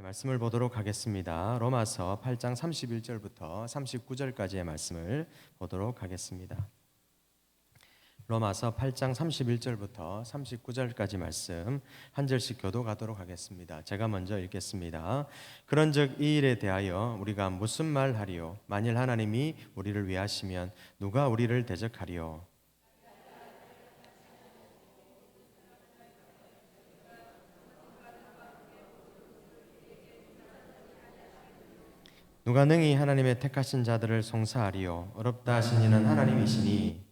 말씀을 보도록 하겠습니다. 로마서 8장 31절부터 39절까지의 말씀을 보도록 하겠습니다. 로마서 8장 31절부터 39절까지 말씀 한 절씩 교독하도록 하겠습니다. 제가 먼저 읽겠습니다. 그런즉 이 일에 대하여 우리가 무슨 말하리요? 만일 하나님이 우리를 위하시면 누가 우리를 대적하리요? 누가 능히 하나님의 택하신 자들을 송사하리요? 어렵다 하신 이는 하나님이시니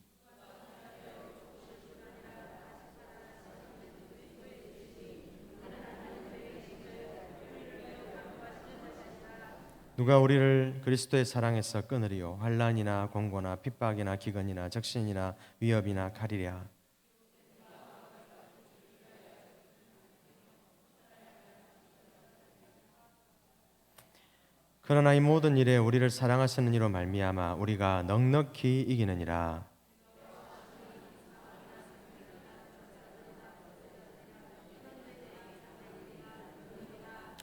누가 우리를 그리스도의 사랑에서 끊으리요? 환난이나 공고나 핍박이나 기근이나 적신이나 위협이나 칼이랴. 그러나 이 모든 일에 우리를 사랑하시는 이로 말미암아 우리가 넉넉히 이기느니라.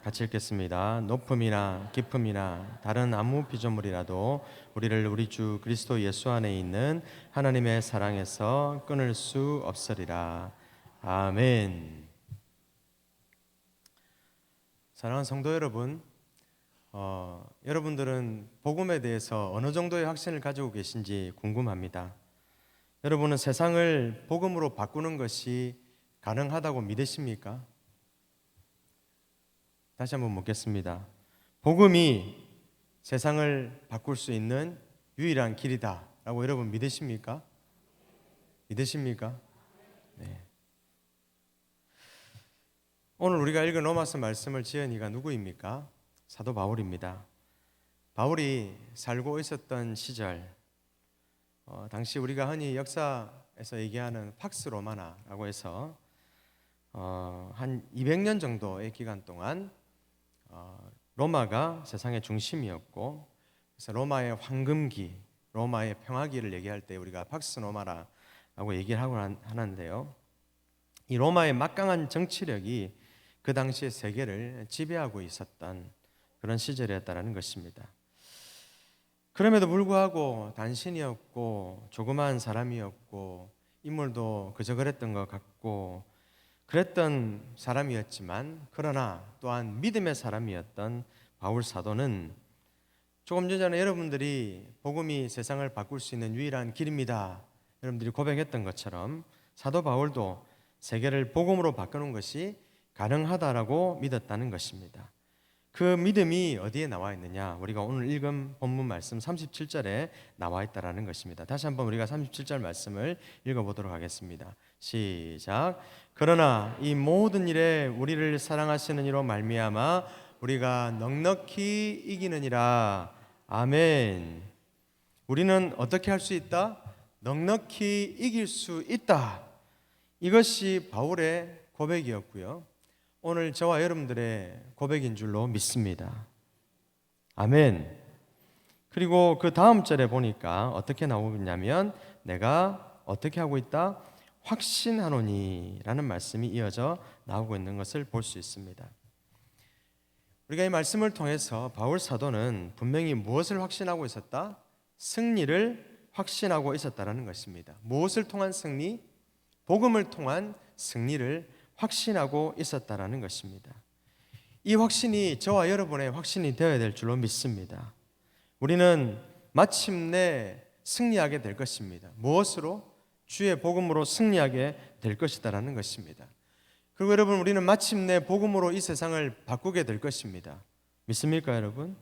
같이 읽겠습니다. 높음이나 깊음이나 다른 아무 피조물이라도 우리를 우리 주 그리스도 예수 안에 있는 하나님의 사랑에서 끊을 수 없으리라. 아멘. 사랑하는 성도 여러분, 여러분들은 복음에 대해서 어느 정도의 확신을 가지고 계신지 궁금합니다. 여러분은 세상을 복음으로 바꾸는 것이 가능하다고 믿으십니까? 다시 한번 묻겠습니다. 복음이 세상을 바꿀 수 있는 유일한 길이다 라고 여러분 믿으십니까? 믿으십니까? 네. 오늘 우리가 읽은 로마서 말씀을 지은 이가 누구입니까? 사도 바울입니다. 바울이 살고 있었던 시절, 당시 우리가 흔히 역사에서 얘기하는 팍스 로마나라고 해서 한 200년 정도의 기간 동안 로마가 세상의 중심이었고, 그래서 로마의 황금기, 로마의 평화기를 얘기할 때 우리가 팍스 로마나라고 얘기를 하고 하는데요. 이 로마의 막강한 정치력이 그 당시의 세계를 지배하고 있었던 그런 시절이었다는 것입니다. 그럼에도 불구하고 단신이었고 조그마한 사람이었고 인물도 그저 그랬던 것 같고 그랬던 사람이었지만, 그러나 또한 믿음의 사람이었던 바울 사도는 조금 전에 여러분들이 복음이 세상을 바꿀 수 있는 유일한 길입니다, 여러분들이 고백했던 것처럼 사도 바울도 세계를 복음으로 바꾸는 것이 가능하다라고 믿었다는 것입니다. 그 믿음이 어디에 나와 있느냐? 우리가 오늘 읽은 본문 말씀 37절에 나와 있다라는 것입니다. 다시 한번 우리가 37절 말씀을 읽어보도록 하겠습니다. 시작. 그러나 이 모든 일에 우리를 사랑하시는 이로 말미암아 우리가 넉넉히 이기느니라. 아멘. 우리는 어떻게 할 수 있다? 넉넉히 이길 수 있다. 이것이 바울의 고백이었고요, 오늘 저와 여러분들의 고백인 줄로 믿습니다. 아멘. 그리고 그 다음 절에 보니까 어떻게 나오냐면 내가 어떻게 하고 있다? 확신하노니 라는 말씀이 이어져 나오고 있는 것을 볼 수 있습니다. 우리가 이 말씀을 통해서 바울 사도는 분명히 무엇을 확신하고 있었다? 승리를 확신하고 있었다는 것입니다. 무엇을 통한 승리? 복음을 통한 승리를 확신하고 있었다라는 것입니다. 이 확신이 저와 여러분의 확신이 되어야 될 줄로 믿습니다. 우리는 마침내 승리하게 될 것입니다. 무엇으로? 주의 복음으로 승리하게 될 것이다라는 것입니다. 그리고 여러분, 우리는 마침내 복음으로 이 세상을 바꾸게 될 것입니다. 믿습니까, 여러분?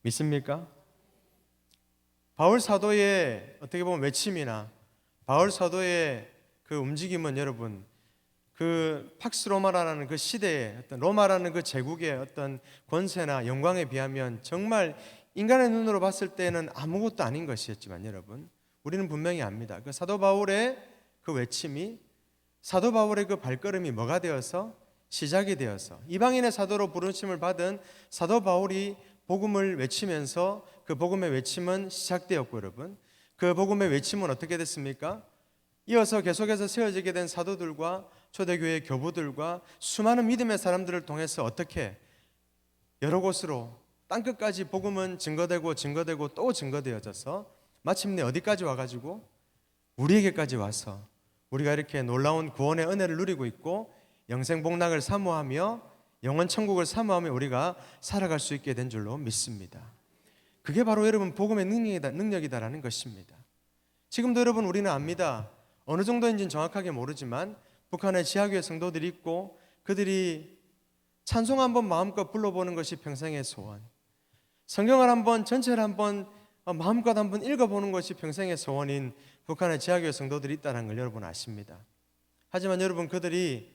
믿습니까? 바울 사도의 어떻게 보면 외침이나 바울 사도의 그 움직임은 여러분, 그 팍스 로마라는 그 시대의 어떤 로마라는 그 제국의 어떤 권세나 영광에 비하면 정말 인간의 눈으로 봤을 때는 아무것도 아닌 것이었지만, 여러분, 우리는 분명히 압니다. 그 사도 바울의 그 외침이, 사도 바울의 그 발걸음이 뭐가 되어서 시작이 되어서 이방인의 사도로 부르심을 받은 사도 바울이 복음을 외치면서 그 복음의 외침은 시작되었고, 여러분, 그 복음의 외침은 어떻게 됐습니까? 이어서 계속해서 세워지게 된 사도들과 초대교회 교부들과 수많은 믿음의 사람들을 통해서 어떻게 여러 곳으로 땅끝까지 복음은 증거되고 또 증거되어져서 마침내 어디까지 와가지고 우리에게까지 와서 우리가 이렇게 놀라운 구원의 은혜를 누리고 있고 영생복락을 사모하며 영원 천국을 사모하며 우리가 살아갈 수 있게 된 줄로 믿습니다. 그게 바로 여러분 복음의 능력이다라는 것입니다. 지금도 여러분 우리는 압니다. 어느 정도인지는 정확하게 모르지만 북한에 지하교회 성도들이 있고 그들이 찬송 한번 마음껏 불러보는 것이 평생의 소원, 성경을 한번 전체를 한번 마음껏 한번 읽어보는 것이 평생의 소원인 북한의 지하교회 성도들이 있다는 걸 여러분 아십니다. 하지만 여러분 그들이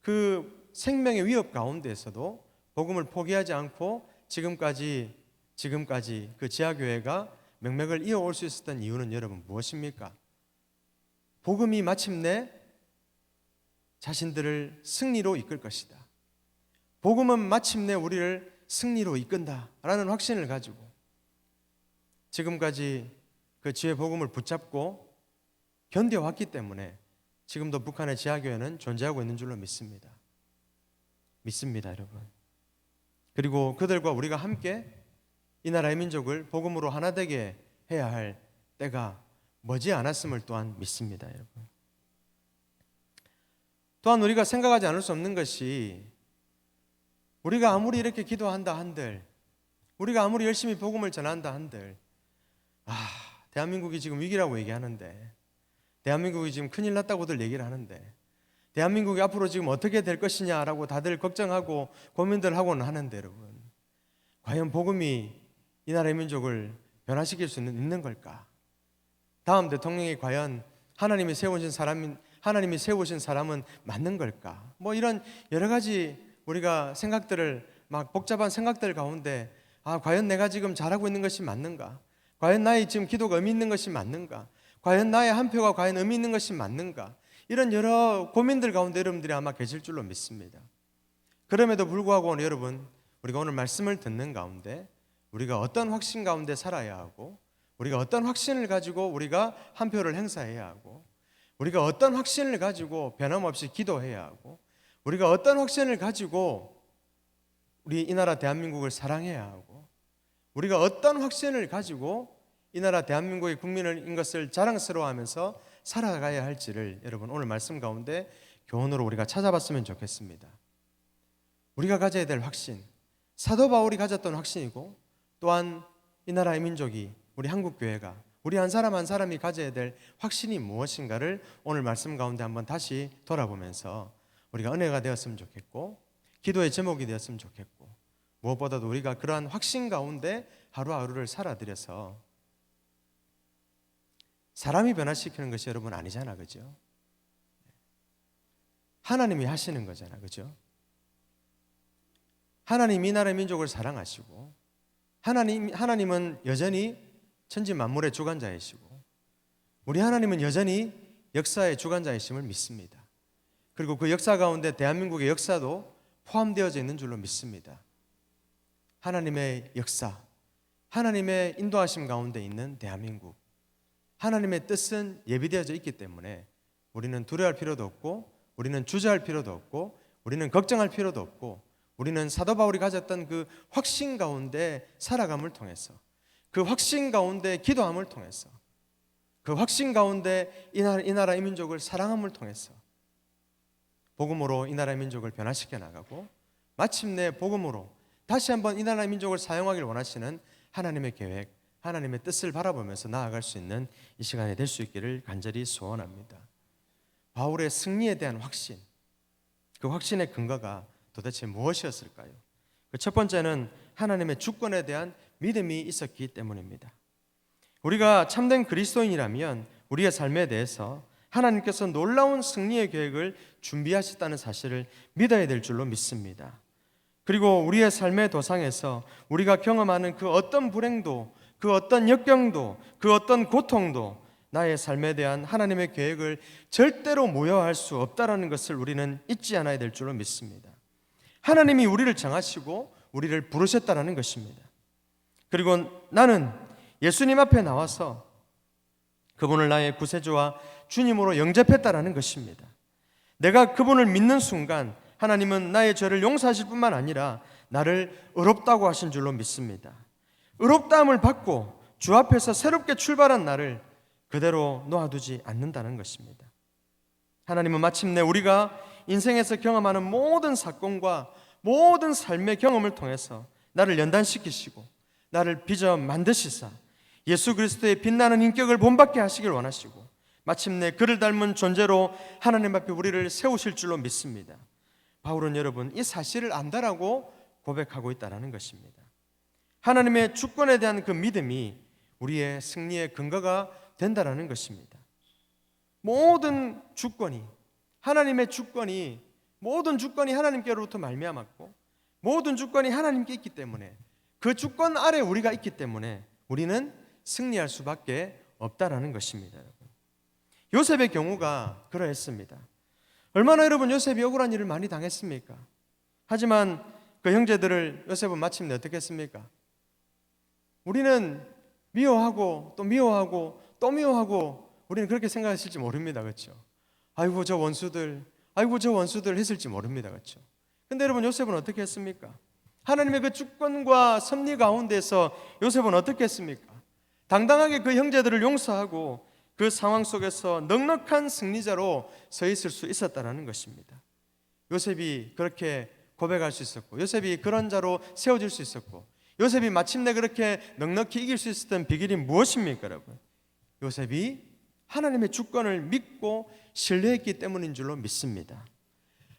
그 생명의 위협 가운데에서도 복음을 포기하지 않고 지금까지 그 지하교회가 명맥을 이어올 수 있었던 이유는 여러분 무엇입니까? 복음이 마침내 자신들을 승리로 이끌 것이다. 복음은 마침내 우리를 승리로 이끈다라는 확신을 가지고 지금까지 그 주의 복음을 붙잡고 견뎌왔기 때문에 지금도 북한의 지하교회는 존재하고 있는 줄로 믿습니다. 여러분. 그리고 그들과 우리가 함께 이 나라의 민족을 복음으로 하나 되게 해야 할 때가 머지 않았음을 또한 믿습니다, 여러분. 또한 우리가 생각하지 않을 수 없는 것이 우리가 아무리 이렇게 기도한다 한들, 우리가 아무리 열심히 복음을 전한다 한들, 대한민국이 지금 위기라고 얘기하는데, 대한민국이 지금 큰일 났다고들 얘기를 하는데, 대한민국이 앞으로 지금 어떻게 될 것이냐라고 다들 걱정하고 고민들 하고는 하는데, 여러분, 과연 복음이 이 나라의 민족을 변화시킬 수 있는 걸까? 다음 대통령이 과연 하나님이 세우신 사람은 맞는 걸까? 뭐 이런 여러 가지 우리가 생각들을 막 복잡한 생각들 가운데 과연 내가 지금 잘하고 있는 것이 맞는가? 과연 나의 지금 기도가 의미 있는 것이 맞는가? 과연 나의 한 표가 과연 의미 있는 것이 맞는가? 이런 여러 고민들 가운데 여러분들이 아마 계실 줄로 믿습니다. 그럼에도 불구하고 오늘 여러분, 우리가 오늘 말씀을 듣는 가운데 우리가 어떤 확신 가운데 살아야 하고, 우리가 어떤 확신을 가지고 우리가 한 표를 행사해야 하고, 우리가 어떤 확신을 가지고 변함없이 기도해야 하고, 우리가 어떤 확신을 가지고 우리 이 나라 대한민국을 사랑해야 하고, 우리가 어떤 확신을 가지고 이 나라 대한민국의 국민인 것을 자랑스러워하면서 살아가야 할지를 여러분 오늘 말씀 가운데 교훈으로 우리가 찾아봤으면 좋겠습니다. 우리가 가져야 될 확신, 사도 바울이 가졌던 확신이고, 또한 이 나라의 민족이, 우리 한국교회가, 우리 한 사람 한 사람이 가져야 될 확신이 무엇인가를 오늘 말씀 가운데 한번 다시 돌아보면서 우리가 은혜가 되었으면 좋겠고, 기도의 제목이 되었으면 좋겠고, 무엇보다도 우리가 그러한 확신 가운데 하루하루를 살아들여서, 사람이 변화시키는 것이 여러분 아니잖아, 그죠? 하나님이 하시는 거잖아, 그죠? 하나님이 이 나라의 민족을 사랑하시고, 하나님은 여전히 천지 만물의 주관자이시고, 우리 하나님은 여전히 역사의 주관자이심을 믿습니다. 그리고 그 역사 가운데 대한민국의 역사도 포함되어져 있는 줄로 믿습니다. 하나님의 역사, 하나님의 인도하심 가운데 있는 대한민국, 하나님의 뜻은 예비되어져 있기 때문에 우리는 두려워할 필요도 없고, 우리는 주저할 필요도 없고, 우리는 걱정할 필요도 없고, 우리는 사도 바울이 가졌던 그 확신 가운데 살아감을 통해서, 그 확신 가운데 기도함을 통해서, 그 확신 가운데 이 나라 이 민족을 사랑함을 통해서 복음으로 이 나라의 민족을 변화시켜 나가고, 마침내 복음으로 다시 한번 이 나라의 민족을 사용하기를 원하시는 하나님의 계획, 하나님의 뜻을 바라보면서 나아갈 수 있는 이 시간이 될 수 있기를 간절히 소원합니다. 바울의 승리에 대한 확신, 그 확신의 근거가 도대체 무엇이었을까요? 그 첫 번째는 하나님의 주권에 대한 믿음이 있었기 때문입니다. 우리가 참된 그리스도인이라면 우리의 삶에 대해서 하나님께서 놀라운 승리의 계획을 준비하셨다는 사실을 믿어야 될 줄로 믿습니다. 그리고 우리의 삶의 도상에서 우리가 경험하는 그 어떤 불행도, 그 어떤 역경도, 그 어떤 고통도 나의 삶에 대한 하나님의 계획을 절대로 무효할 수 없다는 것을 우리는 잊지 않아야 될 줄로 믿습니다. 하나님이 우리를 정하시고 우리를 부르셨다는 것입니다. 그리고 나는 예수님 앞에 나와서 그분을 나의 구세주와 주님으로 영접했다는 것입니다. 내가 그분을 믿는 순간 하나님은 나의 죄를 용서하실 뿐만 아니라 나를 의롭다고 하신 줄로 믿습니다. 의롭다함을 받고 주 앞에서 새롭게 출발한 나를 그대로 놓아두지 않는다는 것입니다. 하나님은 마침내 우리가 인생에서 경험하는 모든 사건과 모든 삶의 경험을 통해서 나를 연단시키시고 나를 빚어 만드시사 예수 그리스도의 빛나는 인격을 본받게 하시길 원하시고 마침내 그를 닮은 존재로 하나님 앞에 우리를 세우실 줄로 믿습니다. 바울은 여러분 이 사실을 안다라고 고백하고 있다는 것입니다. 하나님의 주권에 대한 그 믿음이 우리의 승리의 근거가 된다는 것입니다. 모든 주권이 하나님의 주권이 모든 주권이 하나님께로부터 말미암았고 모든 주권이 하나님께 있기 때문에 그 주권 아래 우리가 있기 때문에 우리는 승리할 수밖에 없다라는 것입니다. 여러분. 요셉의 경우가 그러했습니다. 얼마나 여러분 요셉이 억울한 일을 많이 당했습니까? 하지만 그 형제들을 요셉은 마침내 어떻게 했습니까? 우리는 미워하고 또 미워하고 또 미워하고 우리는 그렇게 생각했을지 모릅니다. 그렇죠? 아이고 저 원수들 했을지 모릅니다. 그렇죠? 근데 여러분 요셉은 어떻게 했습니까? 하나님의 그 주권과 섭리 가운데서 요셉은 어떻게 했습니까? 당당하게 그 형제들을 용서하고 그 상황 속에서 넉넉한 승리자로 서 있을 수 있었다는 것입니다. 요셉이 그렇게 고백할 수 있었고 요셉이 그런 자로 세워질 수 있었고 요셉이 마침내 그렇게 넉넉히 이길 수 있었던 비결이 무엇입니까? 여러분, 요셉이 하나님의 주권을 믿고 신뢰했기 때문인 줄로 믿습니다.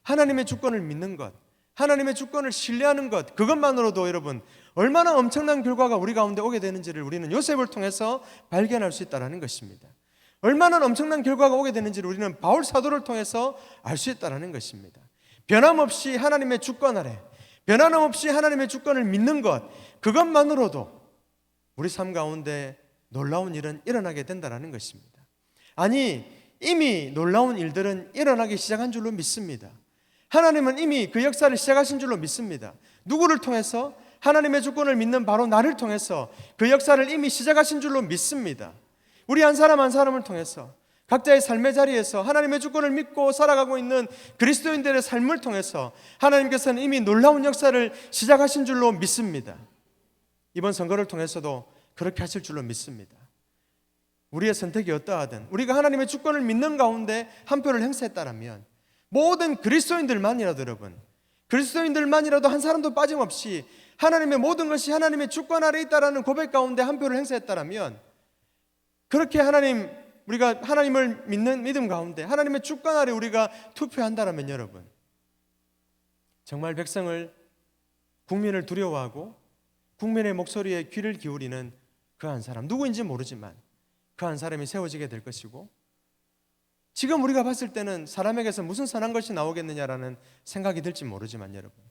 하나님의 주권을 믿는 것, 하나님의 주권을 신뢰하는 것, 그것만으로도 여러분 얼마나 엄청난 결과가 우리 가운데 오게 되는지를 우리는 요셉을 통해서 발견할 수 있다는 것입니다. 얼마나 엄청난 결과가 오게 되는지를 우리는 바울 사도를 통해서 알 수 있다는 것입니다. 변함없이 하나님의 주권 아래, 변함없이 하나님의 주권을 믿는 것, 그것만으로도 우리 삶 가운데 놀라운 일은 일어나게 된다는 것입니다. 아니, 이미 놀라운 일들은 일어나기 시작한 줄로 믿습니다. 하나님은 이미 그 역사를 시작하신 줄로 믿습니다. 누구를 통해서? 하나님의 주권을 믿는 바로 나를 통해서 그 역사를 이미 시작하신 줄로 믿습니다. 우리 한 사람 한 사람을 통해서 각자의 삶의 자리에서 하나님의 주권을 믿고 살아가고 있는 그리스도인들의 삶을 통해서 하나님께서는 이미 놀라운 역사를 시작하신 줄로 믿습니다. 이번 선거를 통해서도 그렇게 하실 줄로 믿습니다. 우리의 선택이 어떠하든 우리가 하나님의 주권을 믿는 가운데 한 표를 행사했다면 모든 그리스도인들만이라도 여러분, 그리스도인들만이라도 한 사람도 빠짐없이 하나님의 모든 것이 하나님의 주권 아래 있다라는 고백 가운데 한 표를 행사했다면 그렇게 우리가 하나님을 믿는 믿음 가운데 하나님의 주권 아래 우리가 투표한다면 여러분 정말 국민을 두려워하고 국민의 목소리에 귀를 기울이는 그 한 사람, 누구인지 모르지만 그 한 사람이 세워지게 될 것이고 지금 우리가 봤을 때는 사람에게서 무슨 선한 것이 나오겠느냐라는 생각이 들지 모르지만 여러분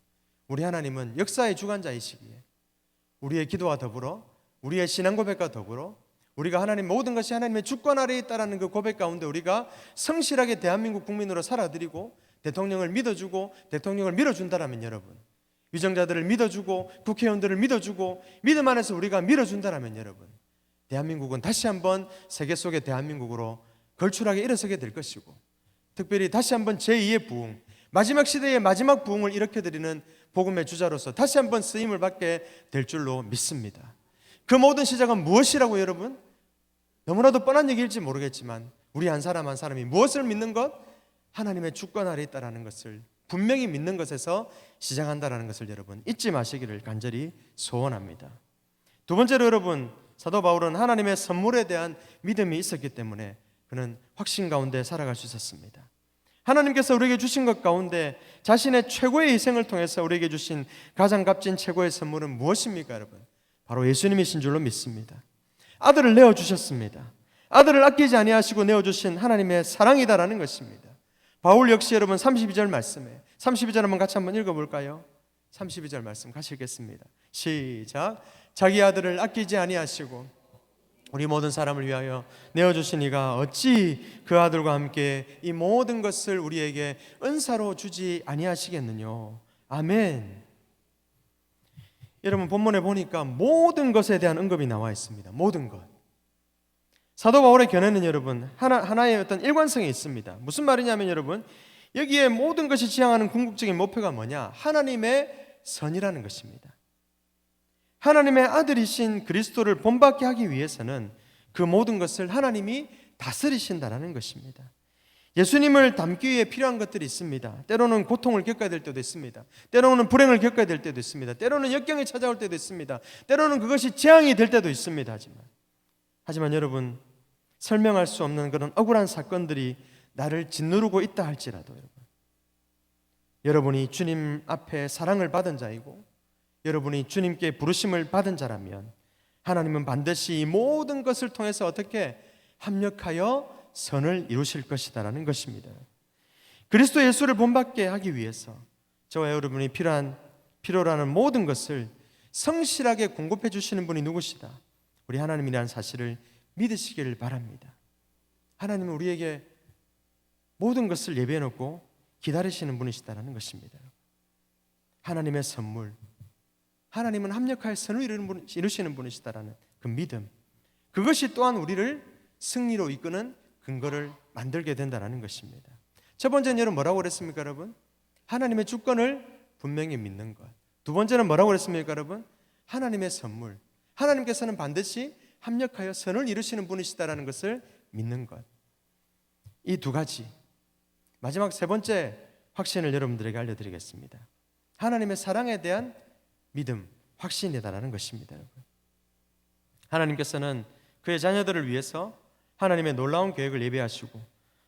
우리 하나님은 역사의 주관자이시기에 우리의 기도와 더불어 우리의 신앙 고백과 더불어 우리가 하나님 모든 것이 하나님의 주권 아래에 있다라는 그 고백 가운데 우리가 성실하게 대한민국 국민으로 살아드리고 대통령을 믿어주고 대통령을 밀어준다라면 여러분 위정자들을 믿어주고 국회의원들을 믿어주고 믿음 안에서 우리가 밀어준다라면 여러분 대한민국은 다시 한번 세계 속의 대한민국으로 걸출하게 일어서게 될 것이고 특별히 다시 한번 제2의 부흥 마지막 시대의 마지막 부흥을 일으켜드리는 복음의 주자로서 다시 한번 쓰임을 받게 될 줄로 믿습니다. 그 모든 시작은 무엇이라고 여러분? 너무나도 뻔한 얘기일지 모르겠지만 우리 한 사람 한 사람이 무엇을 믿는 것? 하나님의 주권 아래 있다는 것을 분명히 믿는 것에서 시작한다는 것을 여러분 잊지 마시기를 간절히 소원합니다. 두 번째로 여러분 사도 바울은 하나님의 선물에 대한 믿음이 있었기 때문에 그는 확신 가운데 살아갈 수 있었습니다. 하나님께서 우리에게 주신 것 가운데 자신의 최고의 희생을 통해서 우리에게 주신 가장 값진 최고의 선물은 무엇입니까 여러분? 바로 예수님이신 줄로 믿습니다. 아들을 내어주셨습니다. 아들을 아끼지 아니하시고 내어주신 하나님의 사랑이다라는 것입니다. 바울 역시 여러분 32절 말씀에 32절 한번 같이 한번 읽어볼까요? 32절 말씀 같이 읽겠습니다. 시작. 자기 아들을 아끼지 아니하시고 우리 모든 사람을 위하여 내어주신 이가 어찌 그 아들과 함께 이 모든 것을 우리에게 은사로 주지 아니하시겠느냐. 아멘. 여러분 본문에 보니까 모든 것에 대한 언급이 나와 있습니다. 모든 것. 사도 바울의 견해는 여러분 하나의 어떤 일관성이 있습니다. 무슨 말이냐면 여러분 여기에 모든 것이 지향하는 궁극적인 목표가 뭐냐? 하나님의 선이라는 것입니다. 하나님의 아들이신 그리스도를 본받게 하기 위해서는 그 모든 것을 하나님이 다스리신다는 것입니다. 예수님을 닮기 위해 필요한 것들이 있습니다. 때로는 고통을 겪어야 될 때도 있습니다. 때로는 불행을 겪어야 될 때도 있습니다. 때로는 역경이 찾아올 때도 있습니다. 때로는 그것이 재앙이 될 때도 있습니다. 하지만 여러분, 설명할 수 없는 그런 억울한 사건들이 나를 짓누르고 있다 할지라도 여러분이 주님 앞에 사랑을 받은 자이고 여러분이 주님께 부르심을 받은 자라면 하나님은 반드시 이 모든 것을 통해서 어떻게 합력하여 선을 이루실 것이다라는 것입니다. 그리스도 예수를 본받게 하기 위해서 저와 여러분이 필요로 하는 모든 것을 성실하게 공급해 주시는 분이 누구시다? 우리 하나님이라는 사실을 믿으시기를 바랍니다. 하나님은 우리에게 모든 것을 예배해 놓고 기다리시는 분이시다라는 것입니다. 하나님의 선물, 하나님은 합력하여 선을 이루시는 분이시다라는 그 믿음, 그것이 또한 우리를 승리로 이끄는 근거를 만들게 된다는 것입니다. 첫 번째는 여러분 뭐라고 그랬습니까, 여러분? 하나님의 주권을 분명히 믿는 것. 두 번째는 뭐라고 그랬습니까, 여러분? 하나님의 선물. 하나님께서는 반드시 합력하여 선을 이루시는 분이시다라는 것을 믿는 것. 이 두 가지. 마지막 세 번째 확신을 여러분들에게 알려드리겠습니다. 하나님의 사랑에 대한 믿음, 확신이다라는 것입니다. 하나님께서는 그의 자녀들을 위해서 하나님의 놀라운 계획을 예비하시고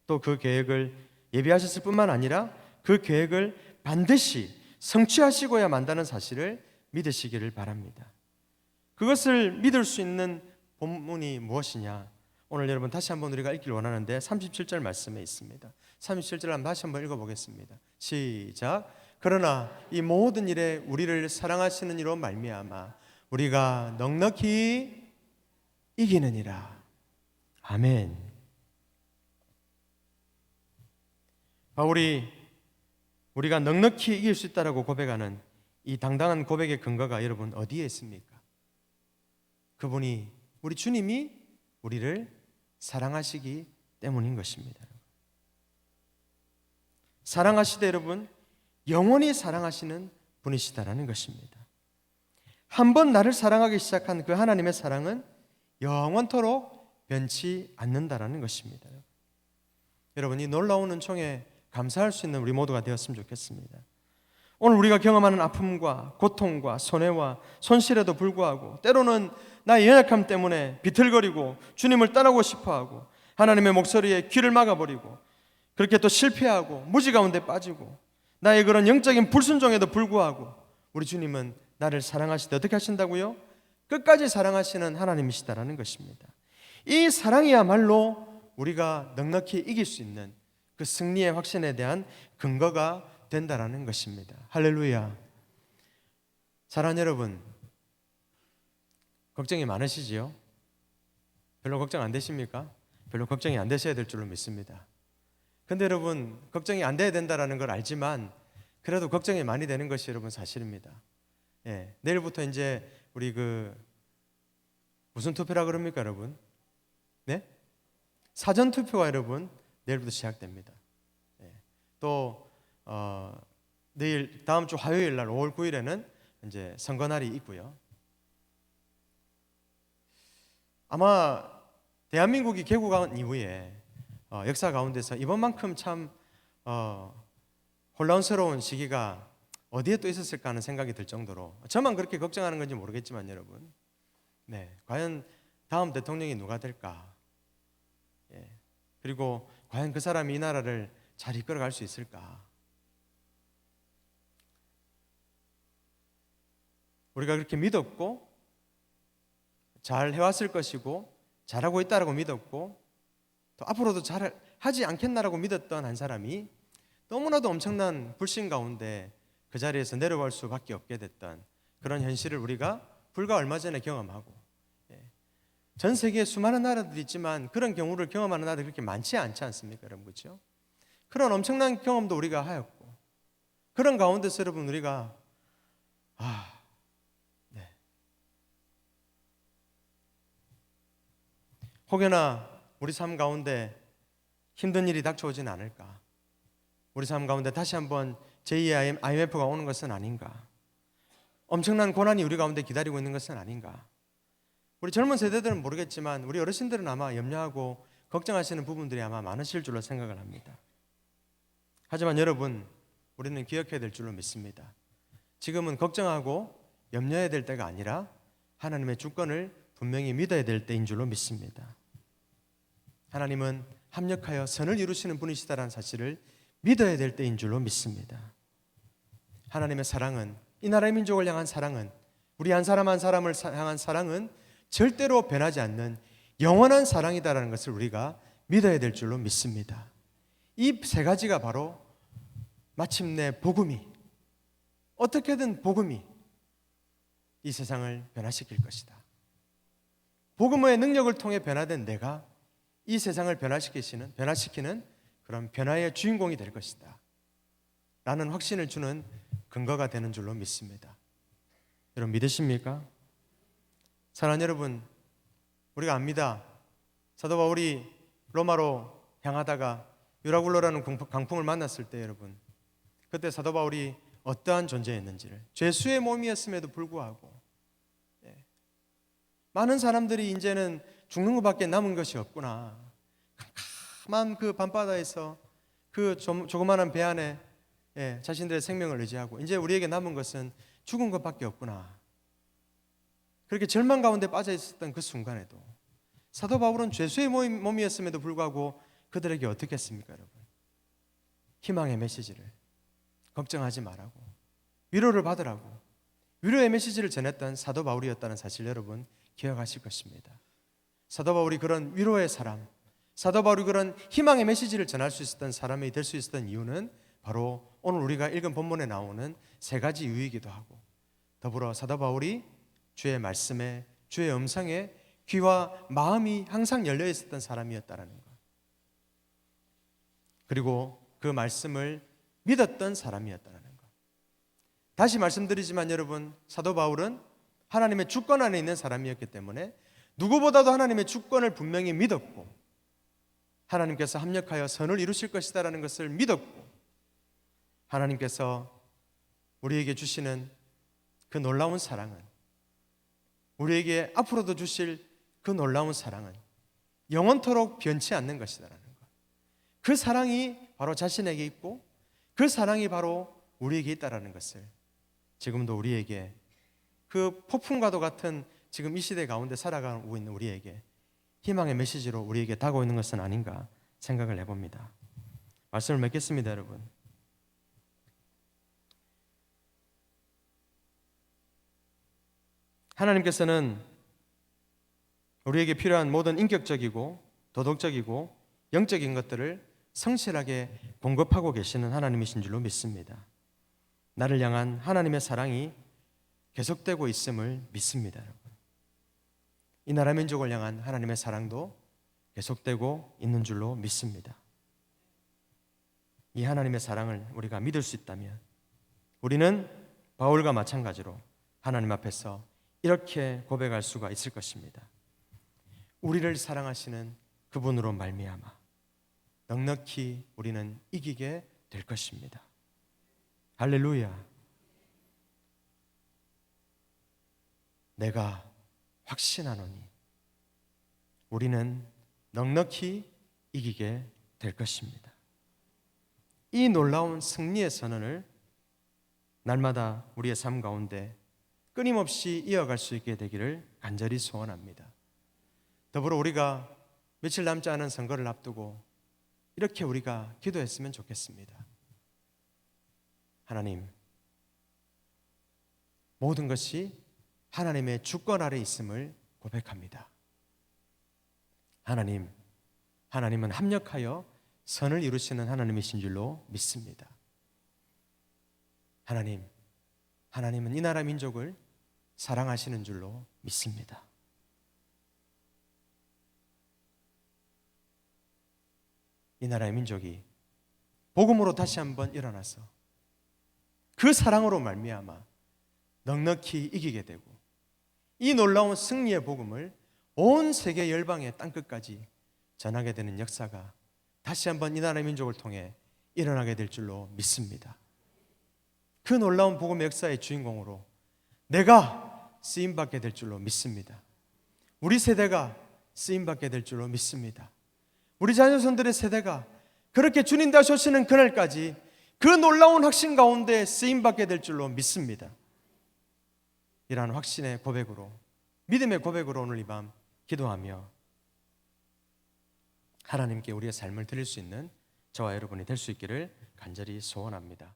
또 그 계획을 예비하셨을 뿐만 아니라 그 계획을 반드시 성취하시고야 만다는 사실을 믿으시기를 바랍니다. 그것을 믿을 수 있는 본문이 무엇이냐? 오늘 여러분 다시 한번 우리가 읽기를 원하는데 37절 말씀에 있습니다. 37절 다시 한번 읽어보겠습니다. 시작. 그러나 이 모든 일에 우리를 사랑하시는 이로 말미암아 우리가 넉넉히 이기느니라. 아멘. 바울이 우리가 넉넉히 이길 수 있다라고 고백하는 이 당당한 고백의 근거가 여러분 어디에 있습니까? 그분이 우리 주님이 우리를 사랑하시기 때문인 것입니다. 사랑하시되 여러분 영원히 사랑하시는 분이시다라는 것입니다. 한번 나를 사랑하기 시작한 그 하나님의 사랑은 영원토록 변치 않는다라는 것입니다. 여러분 이 놀라운 은총에 감사할 수 있는 우리 모두가 되었으면 좋겠습니다. 오늘 우리가 경험하는 아픔과 고통과 손해와 손실에도 불구하고 때로는 나의 연약함 때문에 비틀거리고 주님을 따르고 싶어하고 하나님의 목소리에 귀를 막아버리고 그렇게 또 실패하고 무지 가운데 빠지고 나의 그런 영적인 불순종에도 불구하고 우리 주님은 나를 사랑하시되 어떻게 하신다고요? 끝까지 사랑하시는 하나님이시다라는 것입니다. 이 사랑이야말로 우리가 넉넉히 이길 수 있는 그 승리의 확신에 대한 근거가 된다라는 것입니다. 할렐루야. 사랑하는 여러분, 걱정이 많으시지요? 별로 걱정 안 되십니까? 별로 걱정이 안 되셔야 될 줄로 믿습니다. 근데 여러분 걱정이 안 돼야 된다는 걸 알지만 그래도 걱정이 많이 되는 것이 여러분 사실입니다. 예, 내일부터 이제 우리 무슨 투표라 그럽니까 여러분? 네? 사전 투표가 여러분 내일부터 시작됩니다. 예, 또 내일 다음 주 화요일 날 5월 9일에는 이제 선거 날이 있고요. 아마 대한민국이 개국한 이후에 역사 가운데서 이번만큼 참 혼란스러운 시기가 어디에 또 있었을까 하는 생각이 들 정도로 저만 그렇게 걱정하는 건지 모르겠지만 여러분, 네, 과연 다음 대통령이 누가 될까? 예, 그리고 과연 그 사람이 이 나라를 잘 이끌어갈 수 있을까? 우리가 그렇게 믿었고 잘 해왔을 것이고 잘하고 있다라고 믿었고 또 앞으로도 잘 하지 않겠나라고 믿었던 한 사람이 너무나도 엄청난 불신 가운데 그 자리에서 내려갈 수밖에 없게 됐던 그런 현실을 우리가 불과 얼마 전에 경험하고, 전 세계에 수많은 나라들이 있지만 그런 경우를 경험하는 나라들이 그렇게 많지 않지 않습니까, 여러분? 그렇죠? 그런 엄청난 경험도 우리가 하였고 그런 가운데서 여러분 우리가 혹여나 우리 삶 가운데 힘든 일이 닥쳐오지는 않을까? 우리 삶 가운데 다시 한번 제2의 IMF가 오는 것은 아닌가? 엄청난 고난이 우리 가운데 기다리고 있는 것은 아닌가? 우리 젊은 세대들은 모르겠지만 우리 어르신들은 아마 염려하고 걱정하시는 부분들이 아마 많으실 줄로 생각을 합니다. 하지만 여러분, 우리는 기억해야 될 줄로 믿습니다. 지금은 걱정하고 염려해야 될 때가 아니라 하나님의 주권을 분명히 믿어야 될 때인 줄로 믿습니다. 하나님은 합력하여 선을 이루시는 분이시다라는 사실을 믿어야 될 때인 줄로 믿습니다. 하나님의 사랑은, 이 나라의 민족을 향한 사랑은, 우리 한 사람 한 사람을 향한 사랑은 절대로 변하지 않는 영원한 사랑이다라는 것을 우리가 믿어야 될 줄로 믿습니다. 이 세 가지가 바로 마침내 복음이, 어떻게든 복음이 이 세상을 변화시킬 것이다. 복음의 능력을 통해 변화된 내가 이 세상을 변화시키는 그런 변화의 주인공이 될 것이다 라는 확신을 주는 근거가 되는 줄로 믿습니다. 여러분 믿으십니까? 사랑하는 여러분, 우리가 압니다. 사도 바울이 로마로 향하다가 유라굴로라는 강풍을 만났을 때 여러분, 그때 사도 바울이 어떠한 존재였는지를, 죄수의 몸이었음에도 불구하고 많은 사람들이 이제는 죽는 것밖에 남은 것이 없구나, 캄캄한 그 밤바다에서 그 조그마한 배 안에 자신들의 생명을 의지하고 이제 우리에게 남은 것은 죽은 것밖에 없구나, 그렇게 절망 가운데 빠져 있었던 그 순간에도 사도 바울은 죄수의 몸이었음에도 불구하고 그들에게 어떻게 했습니까? 여러분, 희망의 메시지를, 걱정하지 말라고, 위로를 받으라고 위로의 메시지를 전했던 사도 바울이었다는 사실 여러분 기억하실 것입니다. 사도 바울이 그런 위로의 사람, 사도 바울이 그런 희망의 메시지를 전할 수 있었던 사람이 될 수 있었던 이유는 바로 오늘 우리가 읽은 본문에 나오는 세 가지 이유이기도 하고, 더불어 사도 바울이 주의 말씀에, 주의 음성에 귀와 마음이 항상 열려 있었던 사람이었다라는 것, 그리고 그 말씀을 믿었던 사람이었다는 것. 다시 말씀드리지만 여러분, 사도 바울은 하나님의 주권 안에 있는 사람이었기 때문에 누구보다도 하나님의 주권을 분명히 믿었고, 하나님께서 합력하여 선을 이루실 것이다라는 것을 믿었고, 하나님께서 우리에게 주시는 그 놀라운 사랑은, 우리에게 앞으로도 주실 그 놀라운 사랑은 영원토록 변치 않는 것이다라는 것. 그 사랑이 바로 자신에게 있고 그 사랑이 바로 우리에게 있다라는 것을 지금도 우리에게, 그 폭풍과도 같은 지금 이 시대 가운데 살아가고 있는 우리에게 희망의 메시지로 우리에게 다가오고 있는 것은 아닌가 생각을 해봅니다. 말씀을 맺겠습니다. 여러분, 하나님께서는 우리에게 필요한 모든 인격적이고 도덕적이고 영적인 것들을 성실하게 공급하고 계시는 하나님이신 줄로 믿습니다. 나를 향한 하나님의 사랑이 계속되고 있음을 믿습니다. 여러분, 이 나라 민족을 향한 하나님의 사랑도 계속되고 있는 줄로 믿습니다. 이 하나님의 사랑을 우리가 믿을 수 있다면 우리는 바울과 마찬가지로 하나님 앞에서 이렇게 고백할 수가 있을 것입니다. 우리를 사랑하시는 그분으로 말미암아 넉넉히 우리는 이기게 될 것입니다. 할렐루야. 내가 확신하노니 우리는 넉넉히 이기게 될 것입니다. 이 놀라운 승리의 선언을 날마다 우리의 삶 가운데 끊임없이 이어갈 수 있게 되기를 간절히 소원합니다. 더불어 우리가 며칠 남지 않은 선거를 앞두고 이렇게 우리가 기도했으면 좋겠습니다. 하나님, 모든 것이 하나님의 주권 아래 있음을 고백합니다. 하나님, 하나님은 합력하여 선을 이루시는 하나님이신 줄로 믿습니다. 하나님, 하나님은 이 나라 민족을 사랑하시는 줄로 믿습니다. 이 나라의 민족이 복음으로 다시 한번 일어나서 그 사랑으로 말미암아 넉넉히 이기게 되고 이 놀라운 승리의 복음을 온 세계 열방의 땅끝까지 전하게 되는 역사가 다시 한번 이 나라의 민족을 통해 일어나게 될 줄로 믿습니다. 그 놀라운 복음의 역사의 주인공으로 내가 쓰임 받게 될 줄로 믿습니다. 우리 세대가 쓰임 받게 될 줄로 믿습니다. 우리 자녀손들의 세대가 그렇게 주님 다시 오시는 그날까지 그 놀라운 확신 가운데 쓰임 받게 될 줄로 믿습니다. 이러한 확신의 고백으로, 믿음의 고백으로 오늘 이 밤 기도하며 하나님께 우리의 삶을 드릴 수 있는 저와 여러분이 될 수 있기를 간절히 소원합니다.